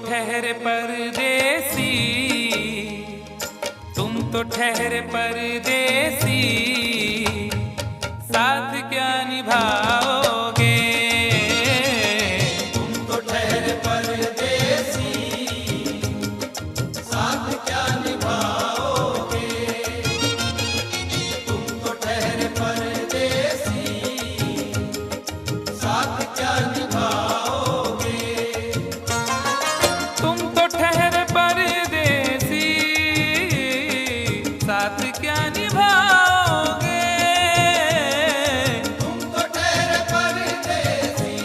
ठहरे परदेसी, तुम तो ठहरे परदेसी, साथ क्या निभाओगे? तुम तो ठहरे परदेसी, साथ क्या निभाओगे? तुम तो ठहरे परदेसी, साथ क्या निभाओगे? तुम तो ठहरे परदेसी, साथ क्या निभाओगे? तुम तो ठहरे परदेसी,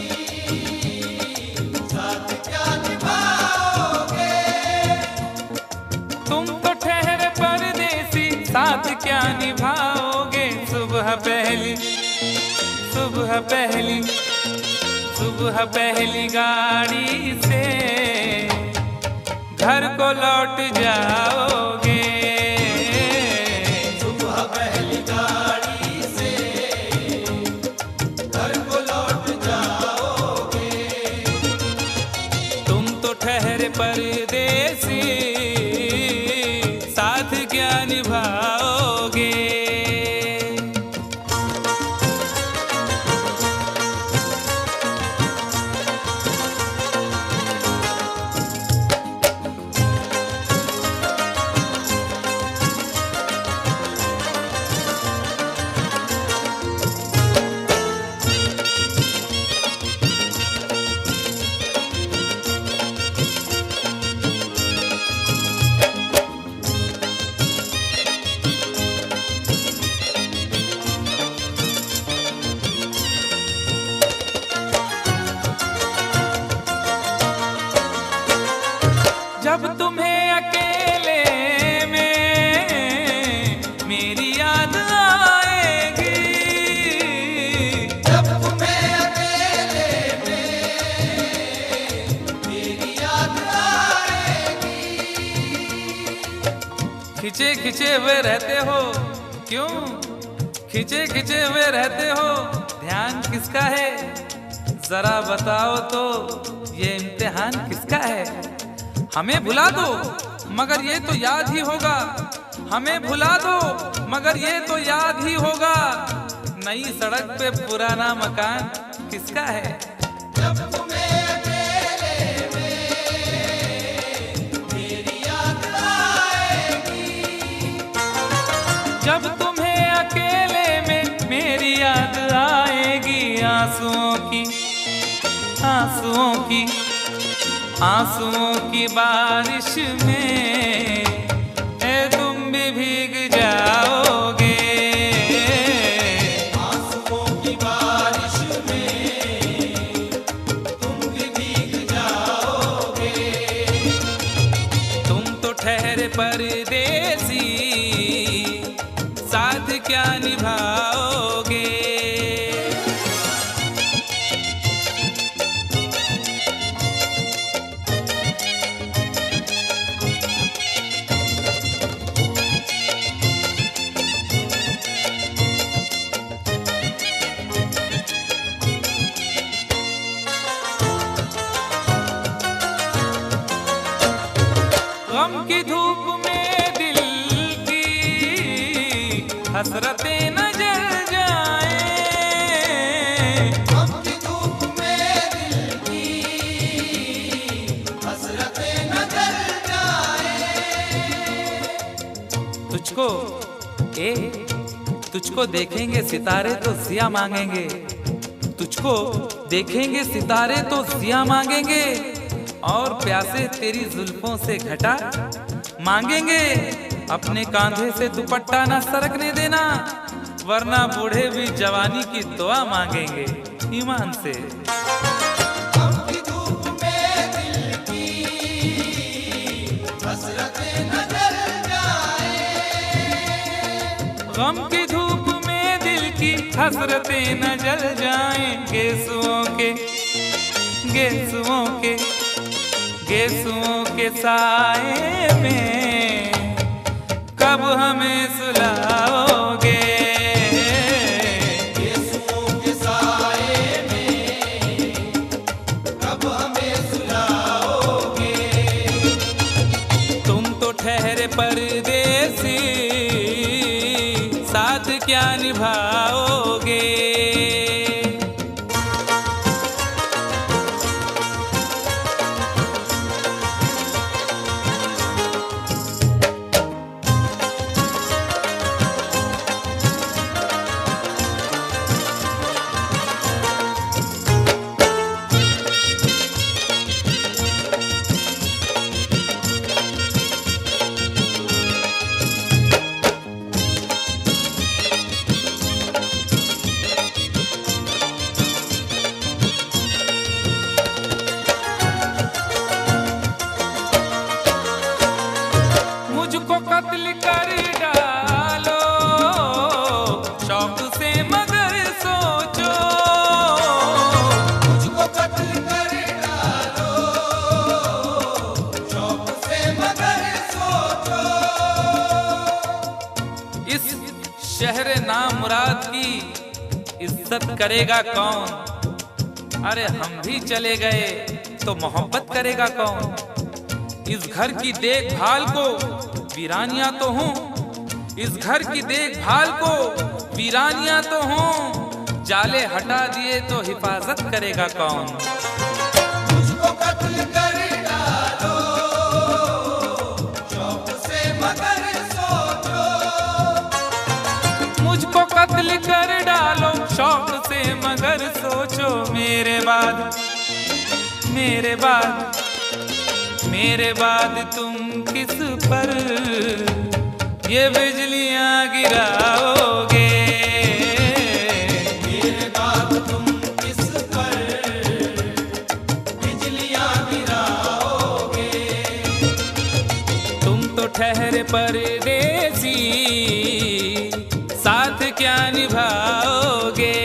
साथ क्या निभाओगे? तुम तो ठहरे परदेसी, साथ क्या निभाओगे? सुबह पहली, सुबह पहली, सुबह पहली गाड़ी से घर को लौट जाओगे। सुबह पहली गाड़ी से घर को लौट जाओगे। तुम तो ठहरे परदेसी, साथ क्या निभाओगे? जब तुम्हें अकेले में मेरी याद आएगी, जब तुम्हें अकेले में मेरी याद आएगी। खिंचे खिंचे हुए रहते हो क्यों? खिंचे खिंचे हुए रहते हो, ध्यान किसका है? जरा बताओ तो, ये इम्तिहान किसका है? हमें भुला दो मगर ये तो याद ही होगा, हमें भुला दो मगर ये तो याद ही होगा। नई सड़क पे पुराना मकान किसका है? जब तुम्हें अकेले में मेरी याद आएगी। जब तुम्हें अकेले में मेरी याद आएगी, आंसुओं की, आंसुओं की, आंसुओं की बारिश में तुम भी भीग जाओगे। आंसुओं की बारिश में तुम भी भीग जाओगे। तुम तो ठहरे परदेसी, साथ क्या निभाओगे? गम की धूप में दिल की हसरतें न जल जाए। गम की धूप में दिल की हसरतें न जल जाए। तुझको तुझको देखेंगे सितारे तो जिया मांगेंगे, तुझको देखेंगे सितारे तो जिया मांगेंगे, और प्यासे तेरी जुल्फों से घटा मांगेंगे। अपने कांधे से दुपट्टा ना सरकने देना, वरना बूढ़े भी जवानी की दुआ मांगेंगे ईमान से। गम की धूप में दिल की हसरतें न जल जाए। गम की धूप में दिल की हसरतें न जल जाएं, गेसुओं के गेसुओं के साए में कब हमें सुलाओगे? गेसुओं के साए में कब हमें सुलाओगे? तुम तो ठहरे परदेसी, साथ क्या निभाओगे? मुझको कत्ल कर डालो शौक से मगर सोचो, मुझको कत्ल कर डालो शौक से मगर सोचो। इस शहर नामुराद की इज्जत करेगा कौन? अरे हम भी चले गए तो मोहब्बत करेगा कौन? इस घर की देखभाल को वीरानियां तो हूँ, इस घर की देखभाल को वीरानियां तो हूँ, जाले हटा दिए तो हिफाजत करेगा कौन? मुझको कत्ल कर डालो शौक से मगर सोचो। मुझको कत्ल कर डालो शौक से मगर सोचो। मेरे बाद तुम किस पर ये बिजलियां गिराओगे? मेरे बाद तुम किस पर बिजलियां गिराओगे? तुम तो ठहरे परदेसी, साथ क्या निभाओगे?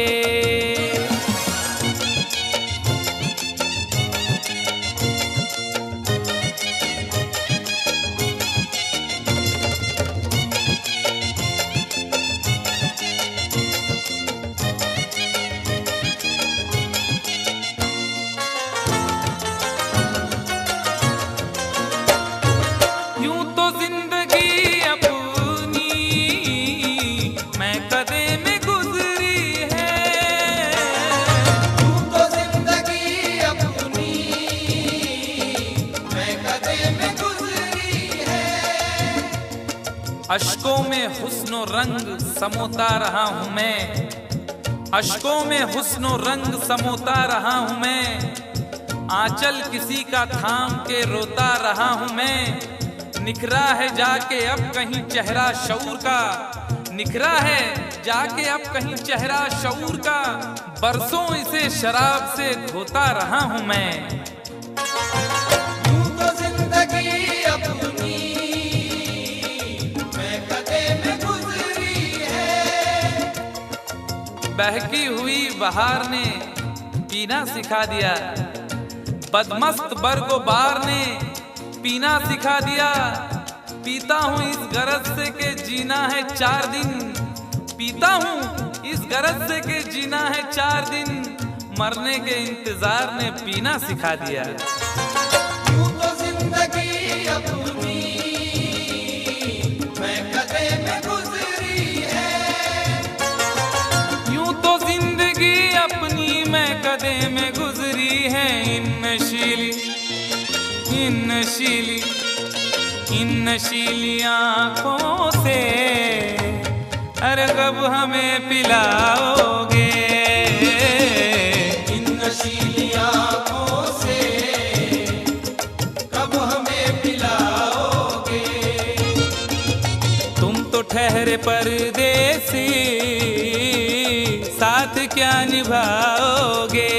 अश्कों में हुस्नो रंग समोता रहा हूँ मैं, अश्कों में हुस्नो रंग समोता रहा हूँ मैं, आंचल किसी का थाम के रोता रहा हूँ मैं। निखरा है जाके अब कहीं चेहरा शऊर का, निखरा है जाके अब कहीं चेहरा शऊर का, बरसों इसे शराब से धोता रहा हूँ मैं। यूं तो जिंदगी अपनी महकते में गुजरी है। बहकी हुई बहार ने पीना सिखा दिया, बदमस्त बरगोबार ने पीना सिखा दिया। पीता हूँ इस गरज से के जीना है 4 दिन, पीता हूँ इस गरज से के जीना है 4 दिन, मरने के इंतजार ने पीना सिखा दिया। यूं तो जिंदगी अपनी महकते में गुजरी है। यूं तो जिंदगी अपनी महकते में गुजरी है। इन नशीली आँखों से अरे कब हमें पिलाओगे? इन नशीली आँखों से कब हमें पिलाओगे? तुम तो ठहरे परदेसी, साथ क्या निभाओगे?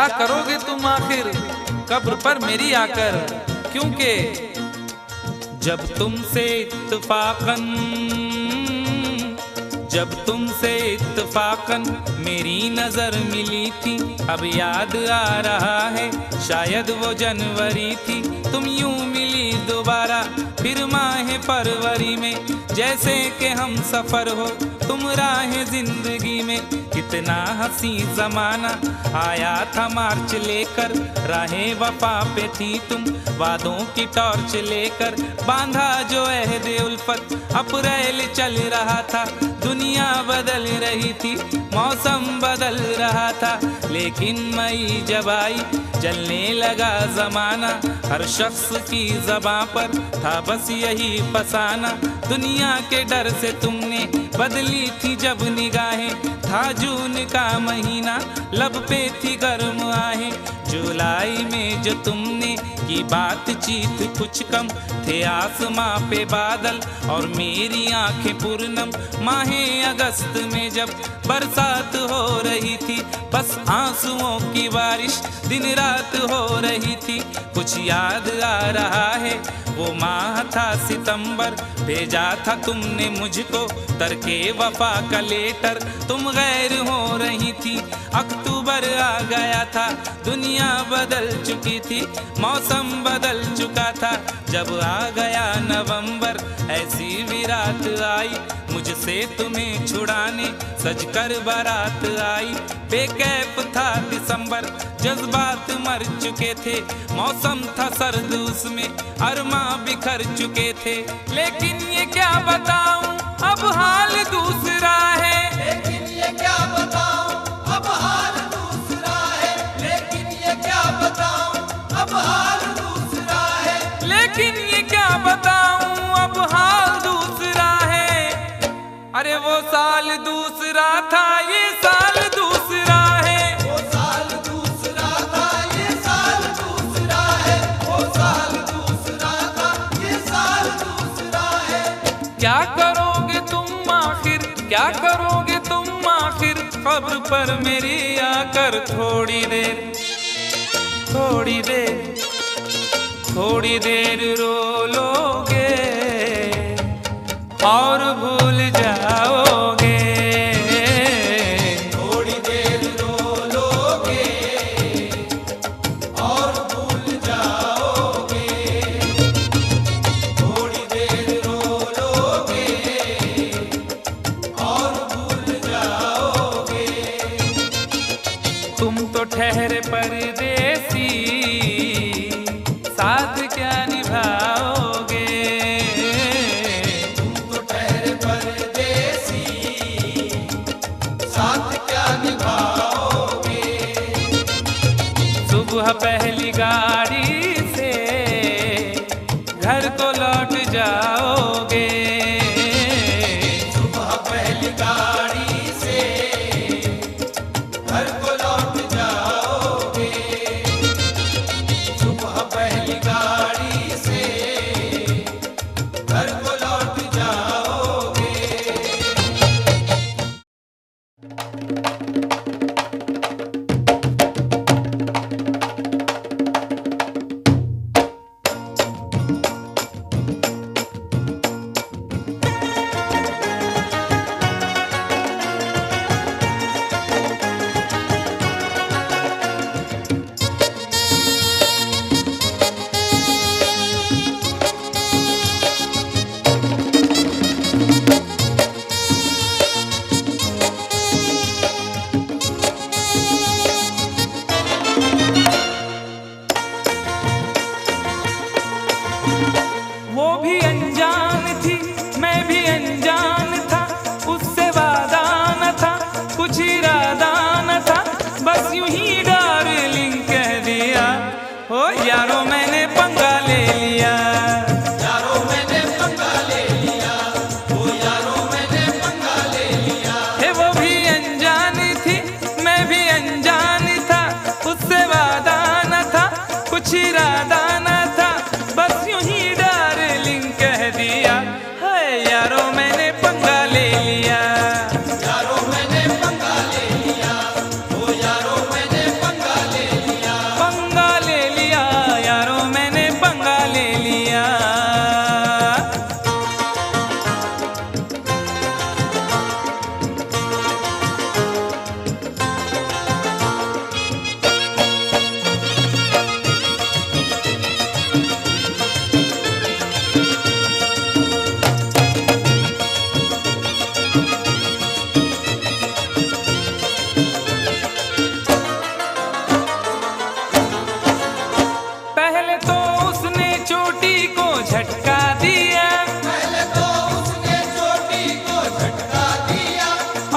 करोगे तुम आखिर कब्र पर मेरी आकर, क्योंकि जब तुमसे इत्तफाकन मेरी नजर मिली थी, अब याद आ रहा है शायद वो जनवरी थी। तुम यूं मिली दोबारा फिर माह फरवरी में, जैसे कि हम सफर हो तुम राह जिंदगी में। कितना हंसी जमाना आया था मार्च लेकर, राहें वफा पे थी तुम वादों की टॉर्च लेकर। बांधा जो अहदे उल्फत अप्रैल चल रहा था, दुनिया बदल रही थी मौसम बदल रहा था। लेकिन मई जब आई जलने लगा जमाना, हर शख्स की ज़बां पर था बस यही फसाना। दुनिया के डर से तुमने बदली थी जब निगाहें, था जून का महीना लब पे थी गर्म आहें। जुलाई में जो तुमने की बातचीत कुछ कम थे आसमां पे बादल और मेरी आंखें पूर्णम। माहे अगस्त में जब बरसात हो रही थी, बस आंसुओं की बारिश दिन रात हो रही थी। कुछ याद आ रहा है वो माह था सितंबर, भेजा था तुमने मुझको तरके वफा का लेटर। तुम गैर हो रही थी, अक्टूबर आ गया था, दुनिया बदल चुकी थी, मौसम बदल चुका था। जब आ गया नवंबर ऐसी भी रात आई, मुझसे तुम्हें छुड़ाने सजकर बारात आई। बेकैफ था दिसंबर, जज्बात मर चुके थे, मौसम था सर्द उसमें अरमा बिखर चुके थे। लेकिन ये क्या बताऊं अब हाल दूसरा है, लेकिन ये क्या बताऊं अब हाल दूसरा है, लेकिन ये क्या बताऊं अब हाल दूसरा है, लेकिन ये क्या बताऊं अब हाल दूसरा है। अरे वो साल दूसरा था ये साल दूसरा है, वो साल दूसरा था ये साल दूसरा है, वो साल दूसरा था ये साल दूसरा है। क्या करोगे तुम आखिर, क्या करोगे तुम आखिर खबर पर मेरी आकर। थोड़ी देर थोड़ी देर थोड़ी देर रो लोगे और भूल जाओगे, थोड़ी देर रो लोगे और भूल जाओगे, थोड़ी देर रो लोगे और भूल जाओगे। तुम तो ठहरे परदेसी साथ क्या निभाओगे। तुम तो ठहरे परदेसी साथ क्या निभाओगे। सुबह पहली गाड़ी से घर को लौट जाओगे, सुबह पहली गाड़ी से घर को लौट जाओगे, सुबह पहली गाड़ी से घर को लौट जाओगे। झटका दिया, पहले तो उसने चोटी को झटका दिया,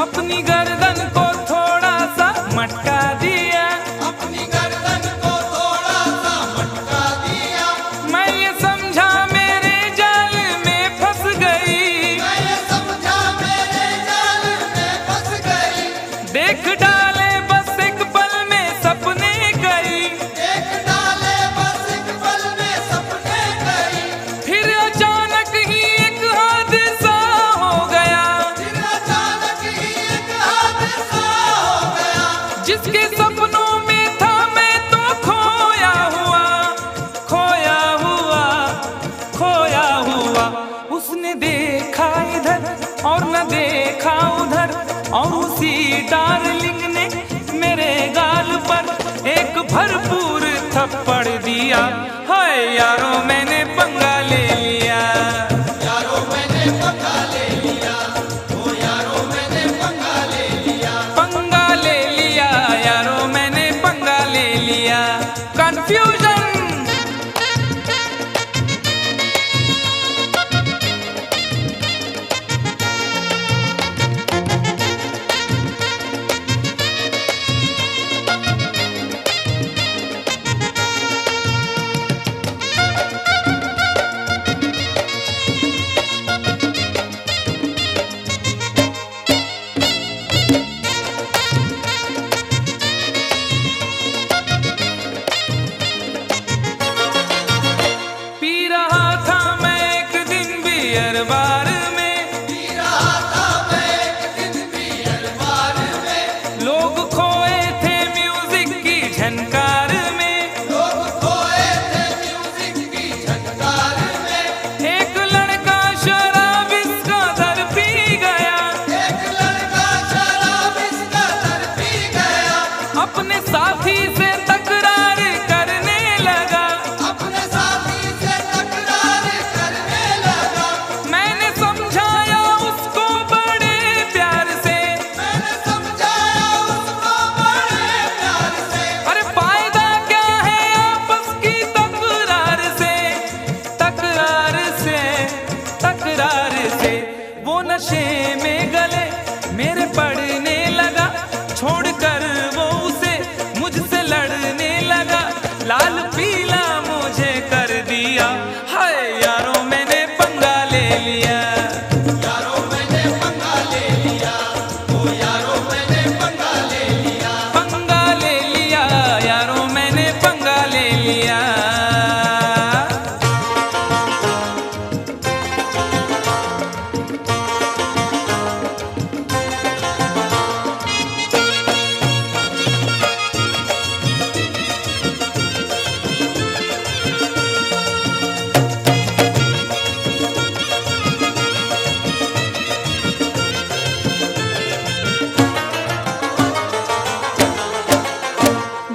अपनी गर्दन को थोड़ा सा मटका दिया, अपनी गर्दन को थोड़ा सा मटका दिया। मैं ये समझा मेरे जाल में फंस गई, मैं ये समझा मेरे जाल में फंस गई, देख डाले बस एक पल में सपने गई, देख डाले बस एक पल में सपने गई। फिर अचानक ही एक हादसा हो गया, फिर अचानक ही एक हादसा हो गया, जिसके सपनों में था मैं तो खोया हुआ, खोया हुआ, खोया हुआ। उसने देखा इधर और न देखा उधर, और उसी डार्लिंग ने मेरे गाल पर एक भरपूर थप्पड़ दिया। हाय यारो मैंने पंगा ले लिया, यारो मैंने पंगा ले लिया, ओ यारो मैंने पंगा ले लिया। पंगा ले लिया यारो मैंने पंगा ले लिया। कंफ्यूजन पी रहा था मैं एक दिन बियर बार में, पी रहा था मैं एक दिन बियर बार में, लोग खोए थे म्यूजिक की झनकार में, लोग खोए थे म्यूजिक की झनकार में। एक लड़का शराब इसका दर पी गया, एक लड़का शराब इसका दर पी गया, अपने साथी से तकरार करने लगा, अपने साथी से तकरार करने लगा। मैंने समझाया उसको बड़े प्यार से, मैंने समझाया उसको बड़े प्यार से, अरे फायदा क्या है आपस की तकरार से, तकरार से, तकरार से। वो नशे में गले मेरे पड़ने लगा, छोड़कर वो उसे मुझसे लड़ने लगा, लाल पीला मुझे कर दिया। हाय यारो मैंने पंगा ले लिया, यारो मैंने पंगा ले लिया, ओ यारो मैंने पंगा ले लिया। पंगा ले लिया यारो मैंने पंगा ले लिया।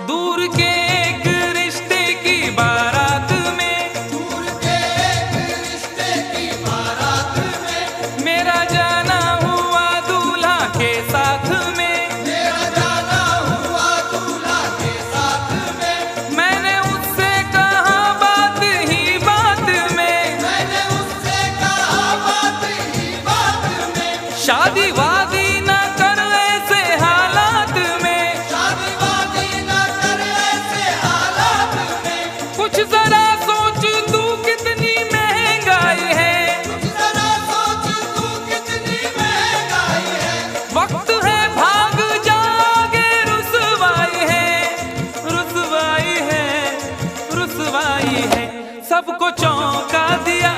दूर के एक रिश्ते की बारात में, दूर के एक रिश्ते की बारात में, मेरा जाना हुआ दूल्हा के साथ में, मेरा जाना हुआ दूल्हा के साथ में। मैंने उससे कहा बात ही बात में, मैंने उससे कहा बात ही बात में, शादी वादी न कर ऐसे हालात में, शादी वादी न कर ऐसे हालात में। कुछ जरा सोच तू कितनी महंगाई है, जरा सोच तू कितनी महंगाई है, वक्त है भाग जागे, रुसवाई है, रुसवाई है, रुसवाई है। सबको चौंका दिया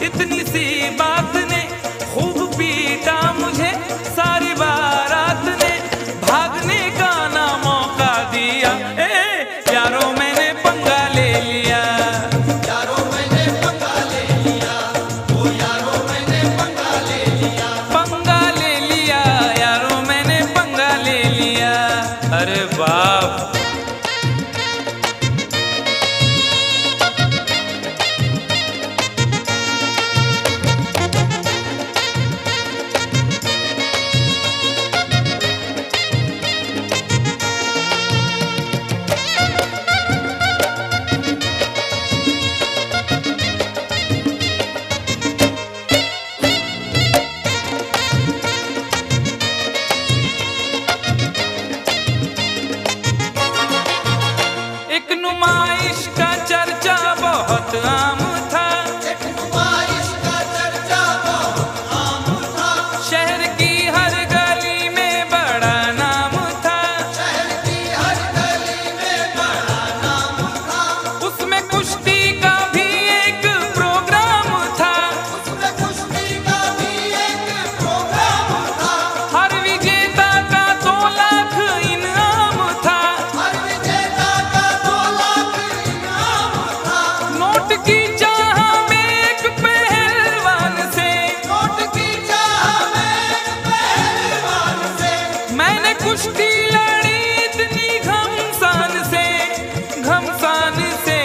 इतनी सी बात ने, खूब पीटा मुझे सारी बारात ने, भागने का ना मौका दिया। यारो मैंने पंगा ले लिया, यारो मैंने पंगा ले लिया, ओ यारो मैंने पंगा ले लिया। पंगा ले लिया यारो मैंने पंगा ले लिया। अरे बाप, की चाह में एक पहलवान से, नोट की चाह में एक पहलवान से, मैंने कुश्ती लड़ी इतनी घमसान से, घमसान से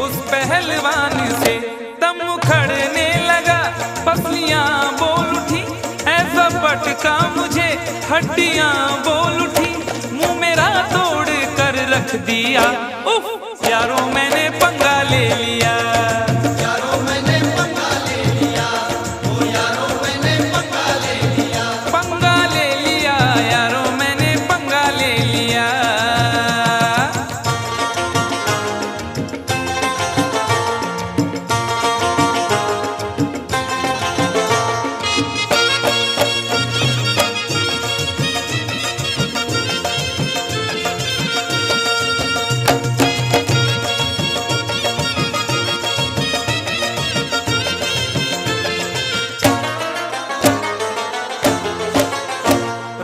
उस पहलवान से। दम उखड़ने लगा, पसलियां बोल उठी, ऐसा पटका मुझे हड्डियां बोल उठी, मुंह मेरा तोड़ कर रख दिया। उफ यारों मैंने पंगा ले लिया, यारों मैंने पंगा ले लिया, ओ यारों मैंने पंगा ले लिया, पंगा ले लिया, यारों मैंने पंगा ले लिया।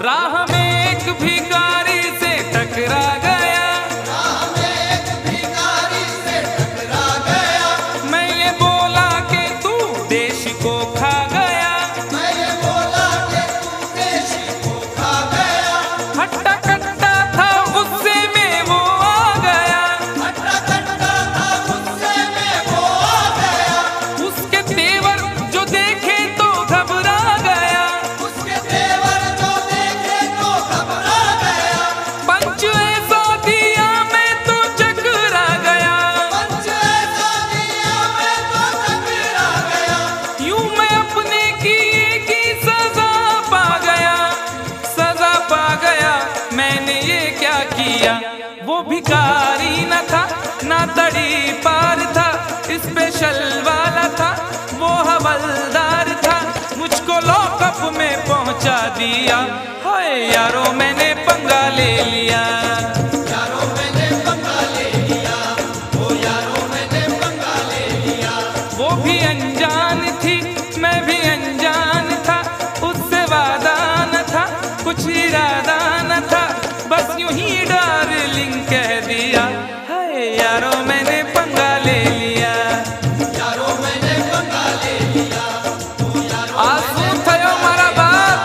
राह में एक भिखारी से टकरा गया, राह में एक भिखारी से टकरा गया, मैं ये बोला कि तू देश को खा गया, मैं ये बोला कि तू देश को खा गया, हट्टा कट्टा था गुस्से में वो आ गया, हट्टा कट्टा था गुस्से में वो आ गया, उसके तेवर जो देखे तो घबरा गया, उसके तेवर जो देखे तो घबरा गया, पंच ऐसा दिया मैं तो चकरा गया, पंच ऐसा दिया मैं तो टकरा गया, यूं मैं अपने किए की सजा पा गया, सजा पा गया। मैंने ये क्या किया? वो भिखारी न था ना तड़ी पार था, स्पेशल वाला था वो हवलदार था, मुझको लॉकअप में पहुंचा दिया। हाय यारों मैंने पंगा ले लिया, यारों मैंने पंगा ले लिया, ओ यारों मैंने पंगा ले लिया, वो भी अनजान थी मैं भी अनजान था, उससे वादा न था कुछ इरादा न था, बस यूं ही डार्लिंग कह दिया। हाय यारों मैंने पंगा ले लिया, यारों मैंने पंगा ले लिया, ओ यारों आज શું થયો મારા બાપ?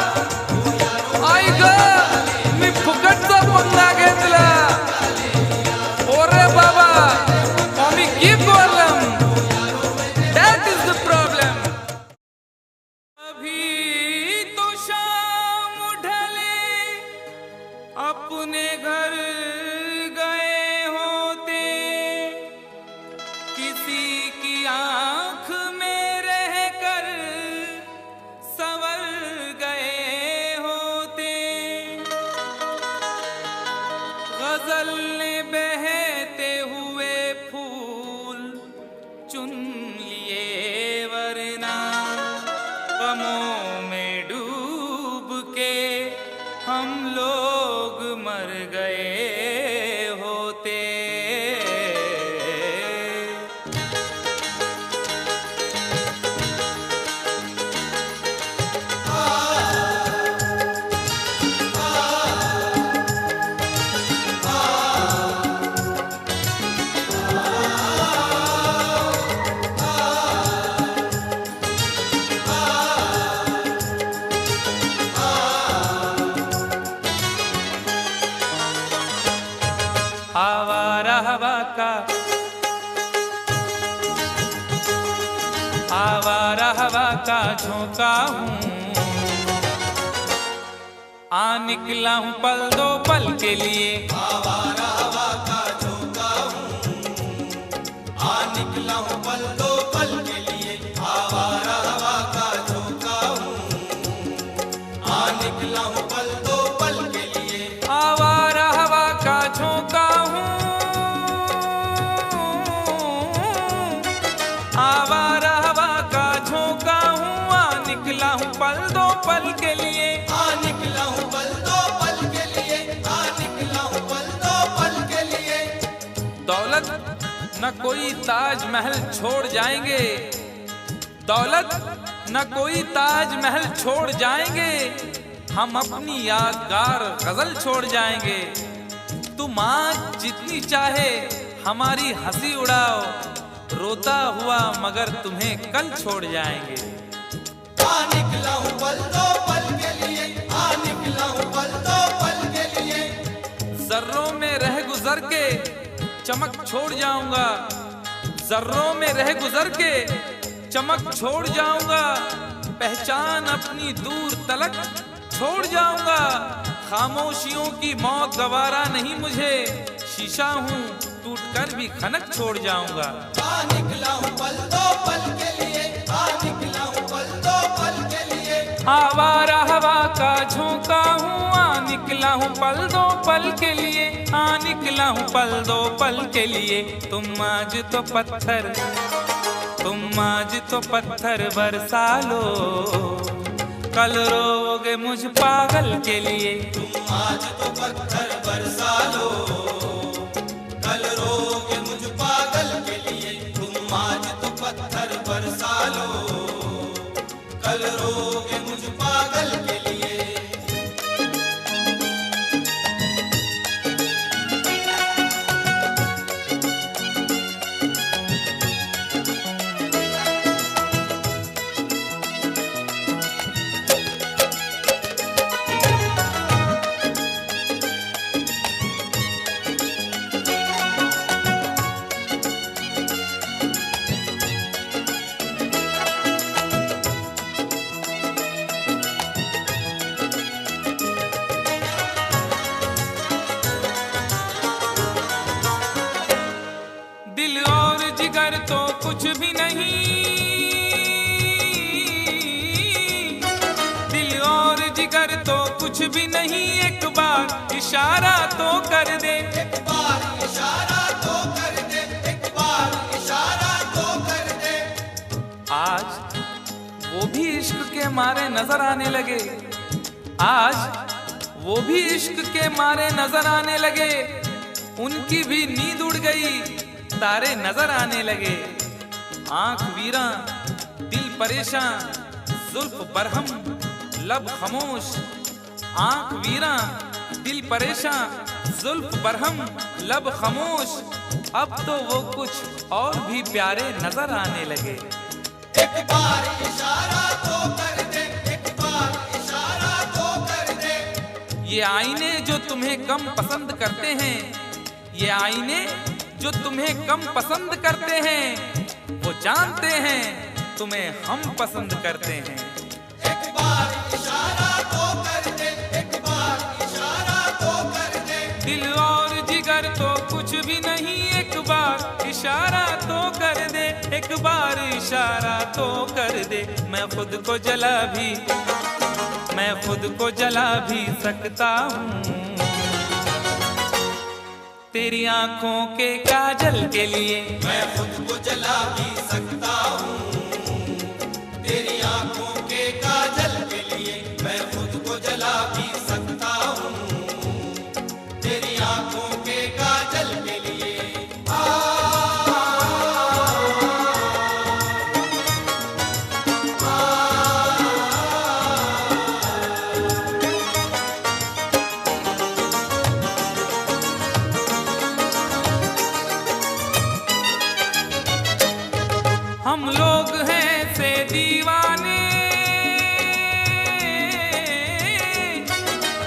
आई ग मी फुकटचा पंगा घेतला. ओरे बाबा आम्ही की problem, that is the problem. अभी तो शाम ढले अपने घर गए होते, किसी की आंख में रहकर संवर गए होते, गजल ने बहते हुए फूल चुन लिए, वरना गमों में डूब के हम लोग मर गए होते। आवारा हवा का, आवारा हवा का झोंका हूँ, आ निकला हूँ पल दो पल के लिए, आवारा हवा का झोंका हूँ, आ निकला हूँ पल दो पल के लिए, आवारा हवा का झोंका हूँ, आ निकला हूँ पल दो पल के लिए, आवारा हवा का झोंका हूँ, आवारा हवा का झोंका हूँ, आ निकला हूँ पल दो पल के लिए, आ निकला हूँ पल दो पल के लिए, आ निकला हूँ पल दो पल के लिए। दौलत न कोई ताजमहल छोड़ जाएंगे, दौलत न कोई ताजमहल छोड़ जाएंगे, हम अपनी यादगार गजल छोड़ जाएंगे। तुम आँख जितनी चाहे हमारी हंसी उड़ाओ, रोता हुआ मगर तुम्हें कल छोड़ जाएंगे। निकला हूँ पल दो पल के लिए, निकला हूँ पल दो पल के लिए। जर्रों में रह गुजर के चमक छोड़ जाऊंगा, जर्रों में रह गुजर के चमक छोड़ जाऊंगा। पहचान अपनी दूर तलक छोड़ जाऊंगा। खामोशियों की मौत गवारा नहीं मुझे, शीशा हूँ टूट कर भी खनक छोड़ जाऊंगा। निकला हूँ पल दो पल के लिए, निकला हूँ पल दो पल के लिए। आवारा हवा का झोंका हूँ, निकला हूँ पल दो पल के लिए, निकला हूँ पल दो पल के लिए। तुम आज तो पत्थर, तुम आज तो पत्थर बरसा लो, कल रोगे मुझ पागल के लिए। तुम आज तो पत्थर बरसा लो, कल रोगे मुझ पागल के लिए। तुम आज तो पत्थर बरसा लो, कल रोगे मुझ पागल के लिए। दिल और जिगर तो कुछ भी नहीं, दिल और जिगर तो कुछ भी नहीं। एक बार इशारा तो कर दे, एक बार इशारा तो कर दे, एक बार इशारा तो कर दे। आज वो भी इश्क के मारे नजर आने लगे, आज वो भी इश्क के मारे नजर आने लगे। उनकी भी नींद उड़ गई, तारे नजर आने लगे। आंख वीरा दिल परेशान, जुल्फ बरहम लब खामोश। आंख वीरा दिल परेशान, जुल्फ बरहम लब खामोश। अब तो वो कुछ और भी प्यारे नजर आने लगे। एक बार इशारा तो कर दे, एक बार इशारा तो कर दे। ये आईने जो तुम्हें कम पसंद करते हैं, ये आईने जो तुम्हें कम पसंद करते हैं, वो जानते हैं तुम्हें हम पसंद करते हैं। एक बार इशारा तो कर दे, एक बार इशारा तो कर दे। दिल और जिगर तो कुछ भी नहीं, एक बार इशारा तो कर दे, एक बार इशारा तो कर दे। मैं खुद को जला भी, मैं खुद को जला भी सकता हूँ तेरी आंखों के काजल के लिए। मैं खुद को जला भी सकता हूँ तेरी आंखों के काजल के लिए। मैं खुद को जला भी सकता हूँ तेरी आंखों के काजल के लिए। हम लोग हैं से दीवाने,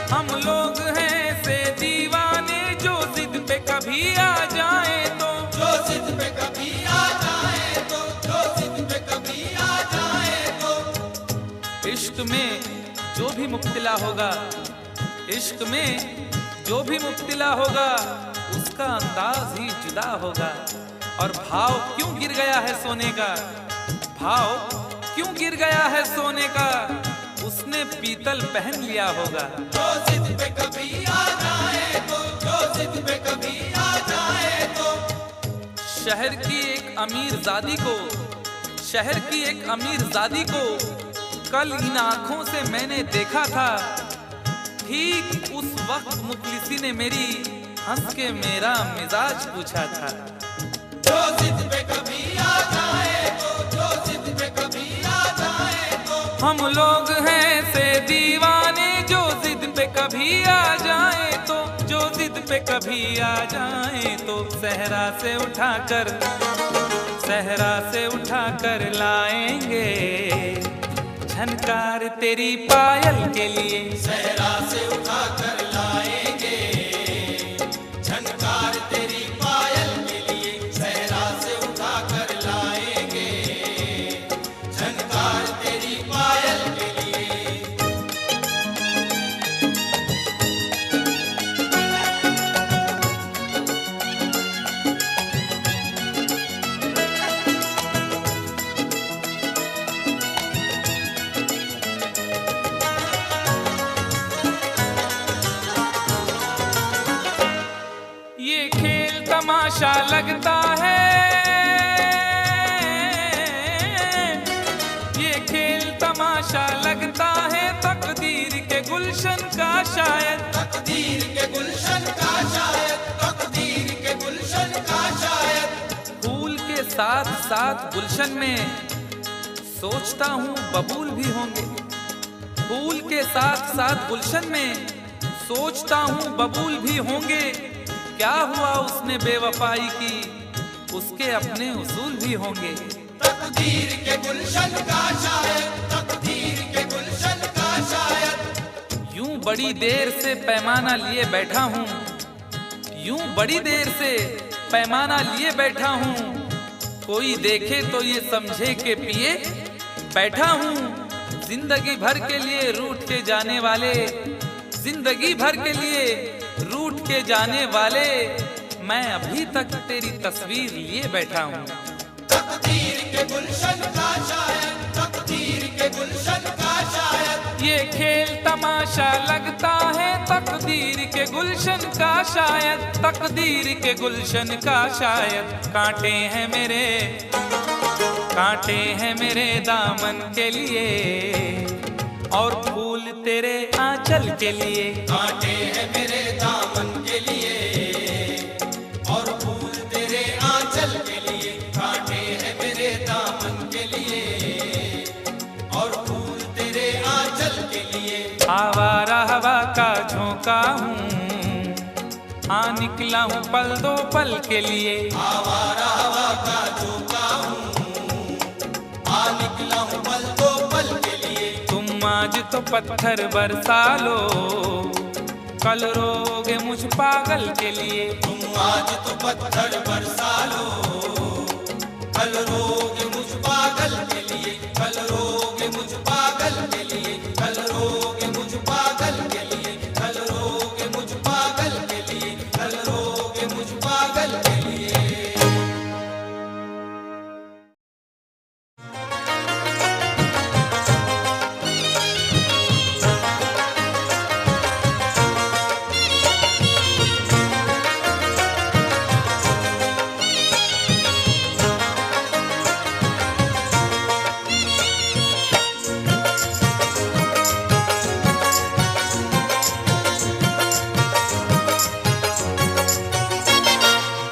हम लोग हैं से दीवाने। जो जिद पे कभी आ जाए तो, जो जिद पे कभी आ जाए तो, जो जिद पे कभी आ जाए तो। इश्क में जो भी मुब्तला होगा, इश्क में जो भी मुब्तला होगा, उसका अंदाज ही जुदा होगा। और भाव क्यों गिर गया है सोने का, भाव क्यों गिर गया है सोने का, उसने पीतल पहन लिया होगा। जो जिद पे कभी आ जाए तो, जो जिद पे कभी आ जाए तो। शहर की एक अमीर जादी को, शहर की एक अमीर जादी को कल इन आंखों से मैंने देखा था। ठीक उस वक्त मुखलिसी ने मेरी हंस के मेरा मिजाज पूछा था। जो जिद पे कभी आ जाए तो, जो जिद पे कभी आ जाए तो। हम लोग हैं से दीवाने, जो जिद पे कभी आ जाए तो, जो जिद पे कभी आ जाए तो। सहरा से उठाकर, सहरा से उठा कर लाएंगे झनकार तेरी पायल के लिए। सहरा से उठा कर लाएंगे झनकार तेरी पायल के लिए। सहरा से उठा कर लाएंगे झनकार तेरी पायल के लिए। ये खेल तमाशा लगता है, ये खेल तमाशा लगता है तकदीर के गुलशन का शायद। तकदीर के गुलशन का शायद। तकदीर के गुलशन का शायद। फूल के साथ साथ गुलशन में सोचता हूँ बबूल भी होंगे। फूल के साथ साथ गुलशन में सोचता हूँ बबूल भी होंगे। क्या हुआ उसने बेवफाई की, उसके अपने उसूल भी होंगे। तकदीर के गुलशन का शायद। तकदीर के गुलशन का शायद। यूं बड़ी देर से पैमाना लिए बैठा हूँ, यूं बड़ी देर से पैमाना लिए बैठा हूँ। कोई देखे तो ये समझे के पिए बैठा हूँ। जिंदगी भर के लिए रूठ के जाने वाले, जिंदगी भर के लिए रूठ के जाने वाले, मैं अभी तक तेरी तस्वीर लिए बैठा हूँ। तकदीर के गुलशन का शायद। तकदीर के गुलशन का शायद। ये खेल तमाशा लगता है तकदीर के गुलशन का शायद। तकदीर के गुलशन का शायद। कांटे हैं मेरे, कांटे हैं मेरे दामन के लिए और फूल तेरे आंचल के लिए। कांटे हैं मेरे दामन के लिए और फूल तेरे आंचल के लिए। कांटे हैं मेरे दामन के लिए और फूल तेरे आंचल के लिए। आवारा हवा का झोंका हूँ, आ निकला हूँ पल दो पल के लिए। आवारा हवा का झोंका हूँ, आ निकला हूँ पल दो पल के लिए। तुम आज तो पत्थर बरसा लो, कल रोगे मुझ पागल के लिए। तुम आज तो पत्थर बरसा लो, कल रोगे मुझ पागल के लिए। कल रोगे मुझ पागल के लिए। कल रोगे मुझ पागल के लिए। कल रोगे मुझ पागल के लिए। कल रोगे मुझ पागल के लिए।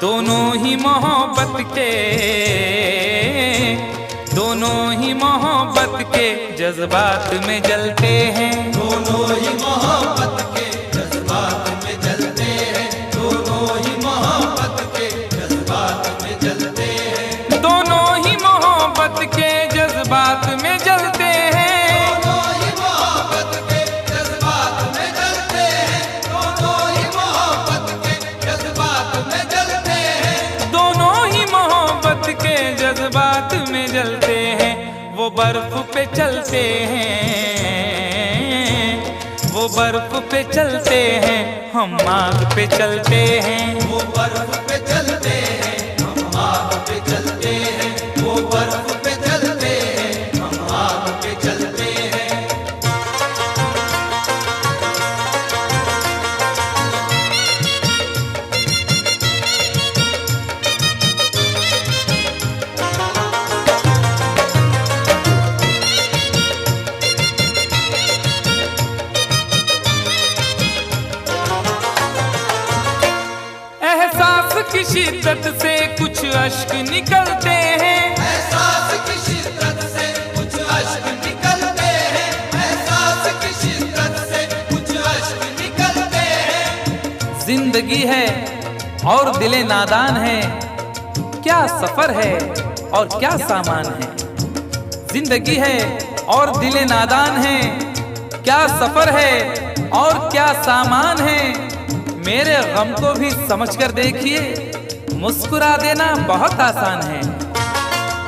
दोनों ही मोहब्बत के, दोनों ही मोहब्बत के जज्बात में जलते हैं। दोनों ही मोहब्बत के जज्बात में जलते हैं। दोनों ही मोहब्बत के जज्बात में जलते हैं। दोनों ही मोहब्बत के जज्बात में जलते हैं। दोनों ही मोहब्बत के जज्बात में जलते हैं। दोनों ही मोहब्बत के जज्बात में जलते हैं। दोनों ही मोहब्बत के जज्बात में जलते हैं। वो बर्फ पे चलते हैं, वो बर्फ पे चलते हैं, हम आग पे चलते हैं। वो बर्फ पे चलते हैं, हम आग पे चलते हैं। वो बर्फ पे चलते हैं, हम आग पे चलते हैं। की शिद्दत से कुछ अश्क निकलते हैं। एहसास की शिद्दत से कुछ अश्क निकलते हैं। एहसास की शिद्दत से कुछ अश्क निकलते हैं। जिंदगी है और दिले नादान है, क्या सफर है और क्या सामान है। जिंदगी है और दिले नादान है, क्या सफर है और क्या सामान है। मेरे गम को भी समझकर देखिए, मुस्कुरा देना बहुत आसान है।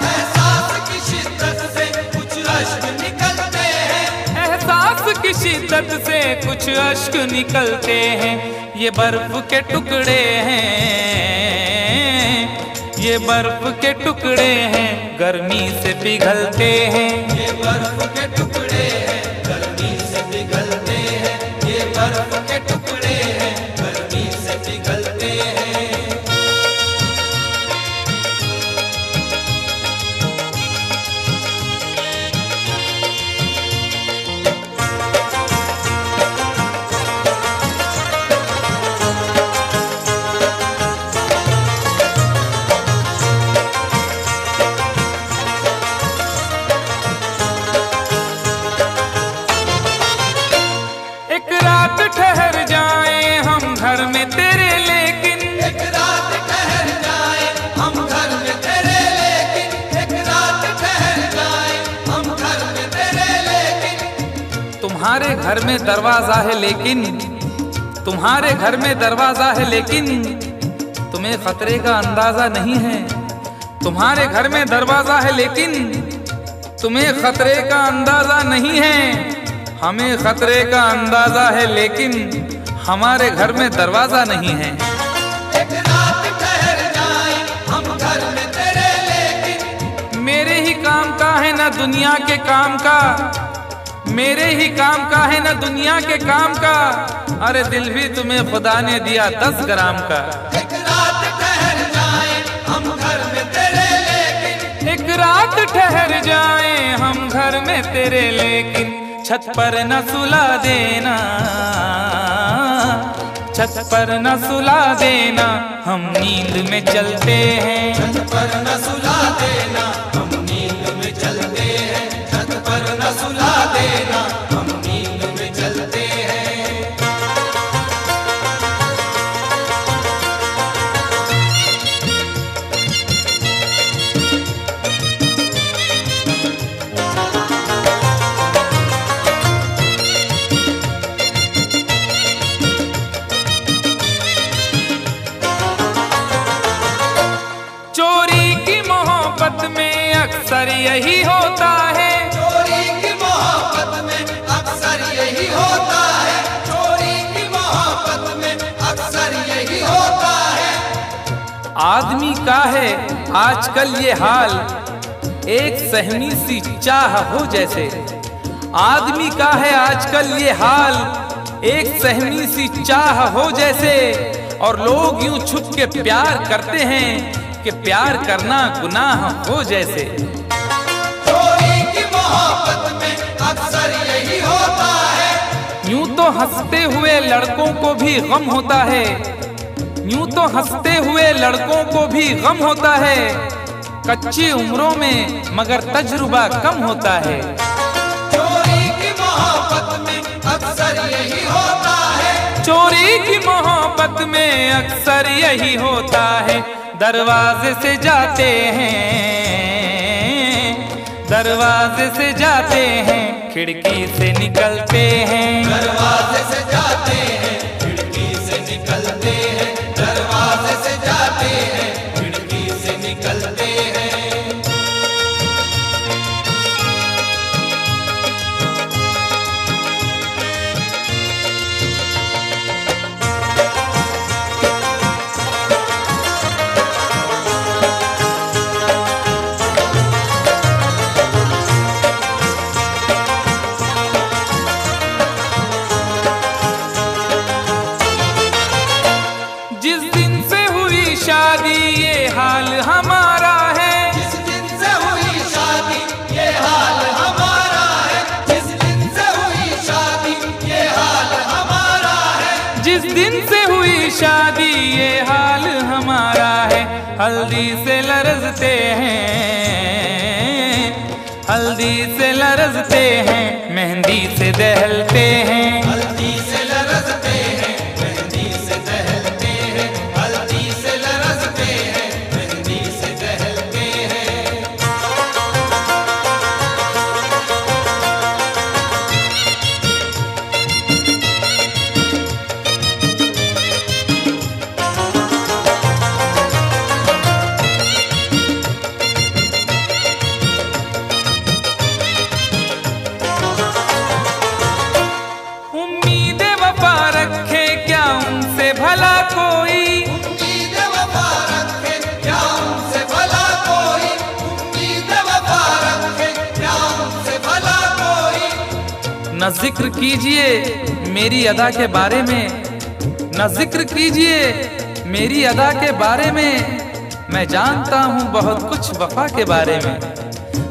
एहसास की शिद्दत से कुछ अश्क निकलते हैं, एहसास की शिद्दत से कुछ अश्क निकलते हैं। ये बर्फ के टुकड़े हैं, ये बर्फ के टुकड़े हैं, गर्मी से पिघलते हैं। ये बर्फ के टुकड़े हैं, गर्मी से पिघलते हैं। ये बर्फ के टुकड़े हैं, गर्मी से पिघलते हैं। एक रात ठहर जाए हम घर में तेरे, लेकिन एक रात ठहर जाए हम घर में तेरे, लेकिन एक रात ठहर जाए हम घर में तेरे, लेकिन तुम्हारे घर में दरवाजा है, लेकिन तुम्हारे घर में दरवाजा है, लेकिन तुम्हें खतरे का अंदाजा नहीं है। तुम्हारे घर में दरवाजा है, लेकिन तुम्हें खतरे का अंदाजा नहीं है। हमें खतरे का अंदाजा है, लेकिन हमारे घर में दरवाजा नहीं है। एक रात ठहर जाए हम घर में तेरे, लेकिन मेरे ही काम का है ना दुनिया के काम का, मेरे ही काम का है ना दुनिया के काम का। अरे दिल भी तुम्हें खुदा ने दिया 10 ग्राम का। एक रात ठहर जाए हम घर में तेरे, लेकिन एक रात ठहर जाए हम घर में तेरे, लेकिन छत पर न सुला देना, छत पर न सुला देना, हम नींद में चलते हैं। छत पर न सुला देना, हम नींद में चलते हैं। छत पर न सुला देना, हम नींद में चलते हैं। चोरी की मोहब्बत में अक्सर यही होता है, चोरी की मोहब्बत में अक्सर यही होता है। चोरी की मोहब्बत में अक्सर यही होता है। आदमी का है आजकल ये हाल, एक सहमी सी चाह हो जैसे। आदमी का है आजकल ये हाल, एक सहमी सी चाह हो जैसे। और लोग यूं छुप के प्यार करते हैं कि प्यार करना गुनाह हो जैसे। चोरी की मोहब्बत में अक्सर यही होता है। यूं तो हंसते हुए लड़कों को भी गम होता है, यूं तो हंसते हुए लड़कों को भी गम होता है। कच्ची उम्रों में मगर तजुर्बा कम होता है। चोरी की मोहब्बत में अक्सर यही होता है। चोरी की मोहब्बत में अक्सर यही होता है। दरवाजे से जाते हैं, दरवाजे से जाते हैं, खिड़की से निकलते हैं। दरवाजे से जाते हैं, खिड़की से निकलते हैं। दरवाजे से जाते हैं, खिड़की से निकलते हैं। जिस दिन से हुई शादी ये हाल हमारा है, जिस दिन से हुई शादी ये हाल हमारा है। जिस दिन से हुई शादी ये हाल हमारा है। जिस दिन से हुई शादी ये हाल हमारा है। हल्दी से लरजते हैं, हल्दी से लरजते हैं, मेहंदी से दहलते हैं। हल्दी से लरजते हैं, मेहंदी से दहलते हैं। हल्दी से लरजते हैं, मेहंदी से दहलते हैं। न जिक्र कीजिए मेरी अदा के बारे में, न जिक्र कीजिए मेरी अदा के बारे में, मैं जानता हूँ बहुत कुछ वफा के बारे में।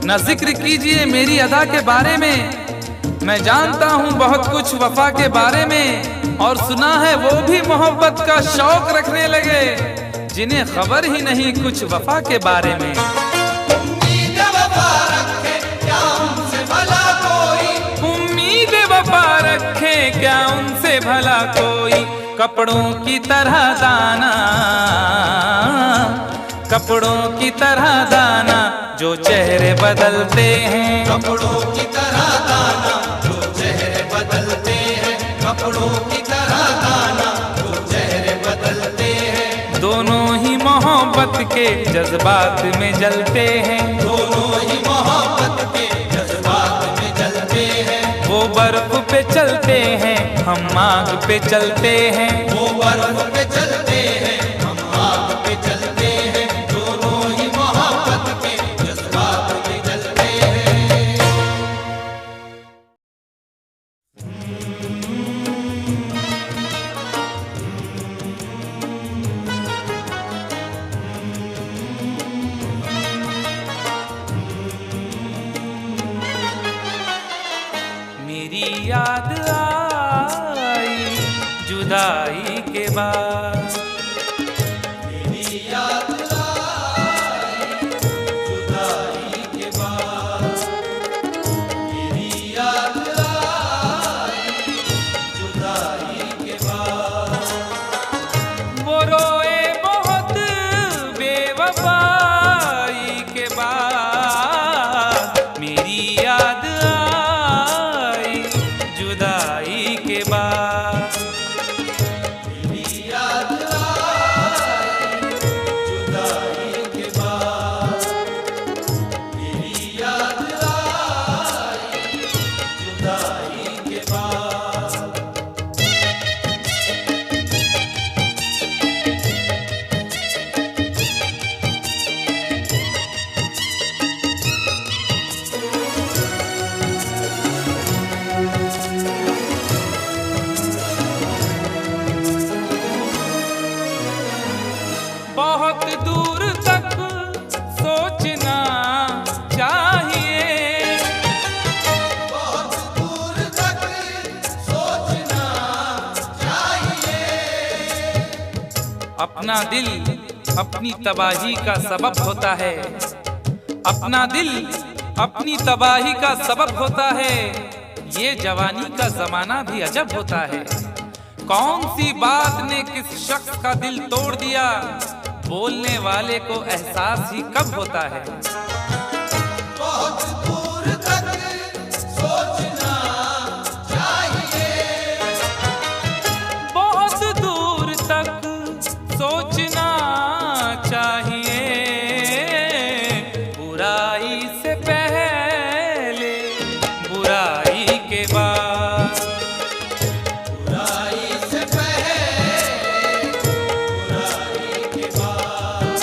न जिक्र कीजिए मेरी अदा के बारे में, मैं जानता हूँ बहुत कुछ वफा के बारे में। और सुना है वो भी मोहब्बत का शौक रखने लगे जिन्हें खबर ही नहीं कुछ वफा के बारे में। उम्मीद वफा रखे क्या उनसे भला कोई, उम्मीद वफा रखे क्या उनसे भला कोई। कपड़ों की तरह दाना, कपड़ों की तरह दाना जो चेहरे बदलते हैं। कपड़ों की तरह दाना जो चेहरे बदलते हैं, कपड़ों की तरह दाना जो चेहरे बदलते हैं। दोनों ही मोहब्बत के जज्बात में जलते हैं, दोनों ही मोहब्बत के जज्बात में जलते हैं। वो बर्फ पे चलते हैं हम आग पे चलते हैं। वो बर्फ पे चलते हैं हम आग पे चलते हैं। दोनों ही मोहब्बत के जज्बात में जलते हैं। मेरी याद आई जुदाई के बाद, मेरी याद आई जुदाई के बाद, मेरी याद आई जुदाई के बाद। वो रोए बहुत बेवफाई के बाद। मेरी याद आई जुदाई के बाद, मेरी याद आई जुदाई के बाद, मेरी याद आई जुदाई के बाद। बहुत दूर तक सोचना चाहिए, बहुत दूर तक सोचना चाहिए। अपना दिल अपनी तबाही का सबब होता है, अपना दिल अपनी तबाही का सबब होता है। ये जवानी का जमाना भी अजब होता है। कौन सी बात ने किस शख्स का दिल तोड़ दिया, बोलने वाले को एहसास ही कब होता है। बहुत दूर तक सोचना चाहिए, बहुत दूर तक सोचना चाहिए। बुराई से पहले बुराई के बाद, बुराई से पहले बुराई के बाद,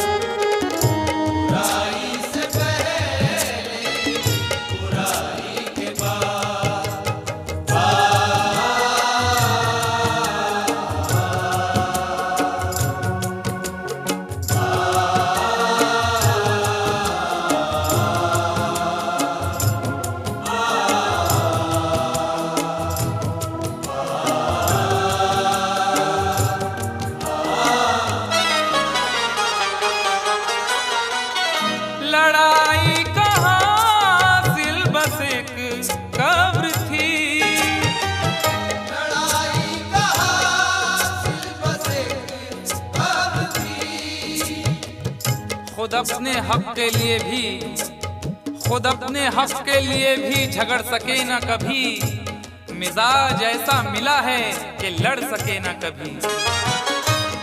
बुराई से पहले बुराई के बाद। लड़ाई का हासिल बस एक कब्र थी, लड़ाई का हासिल बस एक कब्र थी। खुद अपने हक के लिए भी, खुद अपने हक के लिए भी झगड़ सके ना कभी। मिजाज ऐसा मिला है कि लड़ सके ना कभी।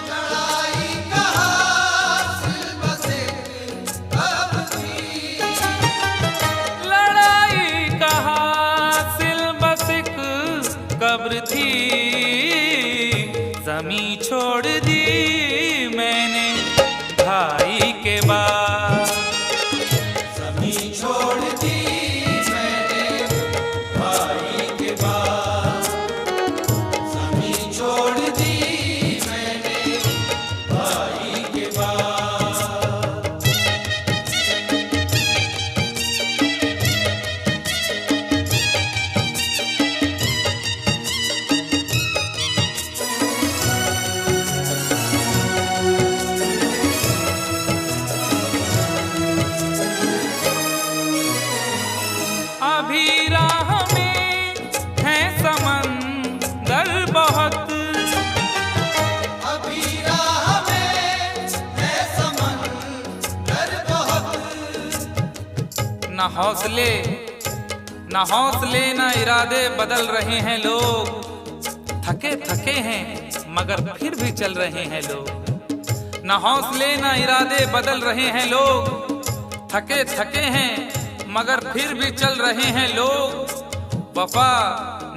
लड़ाई का हासिल बस एक कब्र थी, लड़ाई का हासिल बस एक कब्र थी। जमी छोड़ दी मैंने भाई के बाद, जमीन छोड़ दी मैंने भाई के बाद। अभी राह में है समंदर बहुत, अभी राह में है समंदर बहुत। न हौसले न इरादे बदल रहे हैं लोग, थके थके हैं मगर फिर भी चल रहे हैं लोग। न हौसले न इरादे बदल रहे हैं लोग, थके थके हैं मगर फिर भी चल रहे हैं लोग। वफा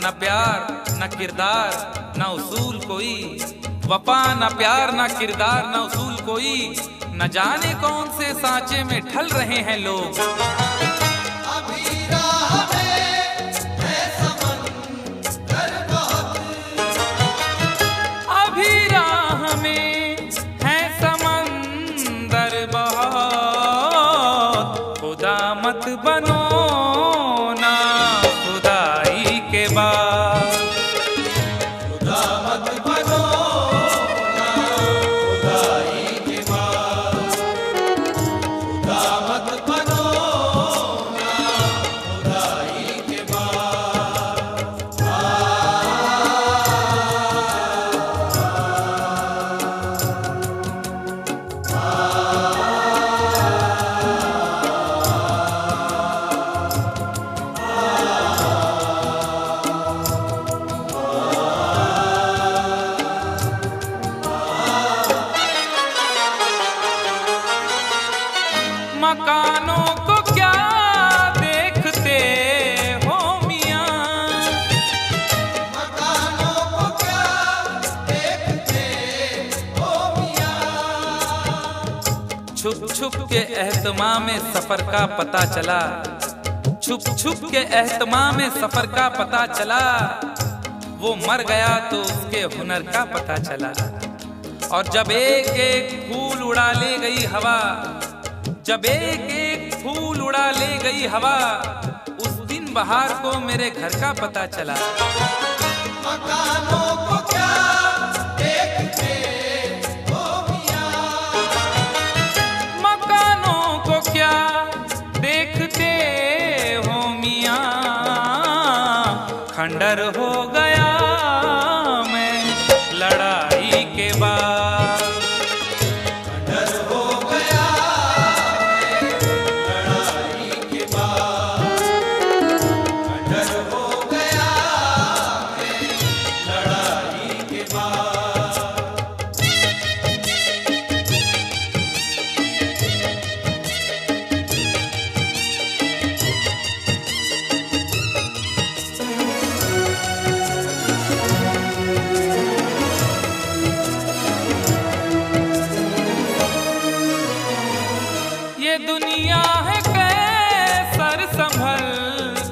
न प्यार न किरदार न उसूल कोई, वफा न प्यार न किरदार न उसूल कोई, न जाने कौन से सांचे में ढल रहे हैं लोग। अभी राह में है समंदर बहुत, अभी राह में है समंदर बहुत। खुदा मत बनो ना खुदाई के बाद, खुदा मत बनो ना खुदाई के बाद, खुदा मत बनो ना खुदाई के बाद। मकानों को क्या देखते हो मियां, मकानों को क्या देखते हो मियां, छुप छुप के एहतमाम में सफर का पता चला, छुप छुप के एहतमाम में सफर का पता चला। वो मर गया तो उसके हुनर का पता चला। और जब एक एक फूल उड़ा ले गई हवा, जब एक एक फूल उड़ा ले गई हवा, उस दिन बहार को मेरे घर का पता चला। मकानों को क्या देखते हो मियां, मकानों को क्या देखते हो मियां, खंडर हो गया मैं लड़ाई के बाद। डर हो गया मैं लड़ाई के बाद, डर हो गया मैं लड़ाई के बाद। ये दुनिया है कैसर संभल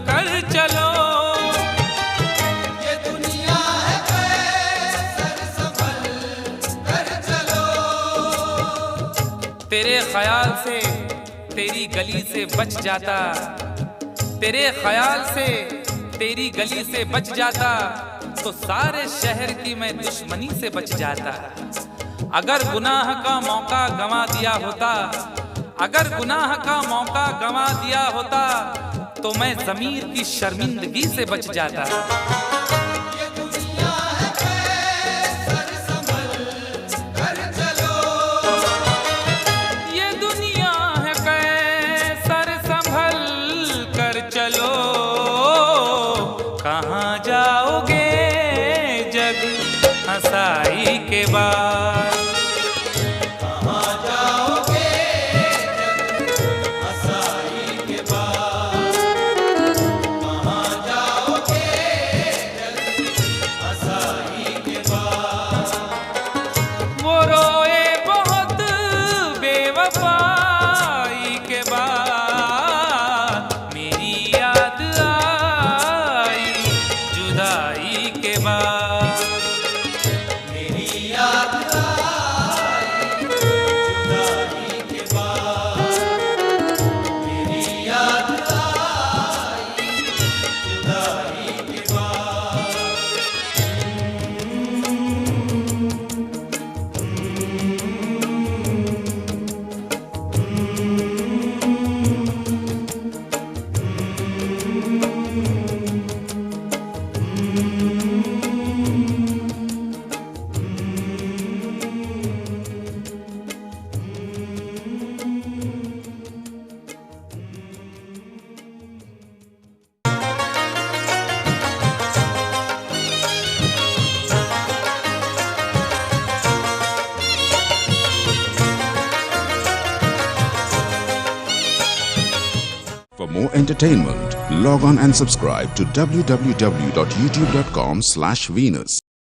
कर चलो, ये दुनिया है कैसर संभल कर चलो, तेरे ख्याल से तेरी गली से बच जाता, तेरे ख्याल से तेरी गली से बच जाता, तो सारे शहर की मैं दुश्मनी से बच जाता। अगर गुनाह का मौका गंवा दिया होता, अगर गुनाह का मौका गंवा दिया होता, तो मैं ज़मीर की शर्मिंदगी से बच जाता। ये दुनिया है कैसर संभल कर चलो, ये दुनिया है कैसर संभल कर चलो, कहाँ जाओगे जग हंसाई के बाद। कहाँ जाओगे जग हंसाई के बाद, कहाँ जाओगे जग हंसाई के बाद। वो रोए बहुत बेवफाई के बाद, मेरी याद आई जुदाई के बाद। मेरी याद more entertainment, log on and subscribe to www.youtube.com/Venus.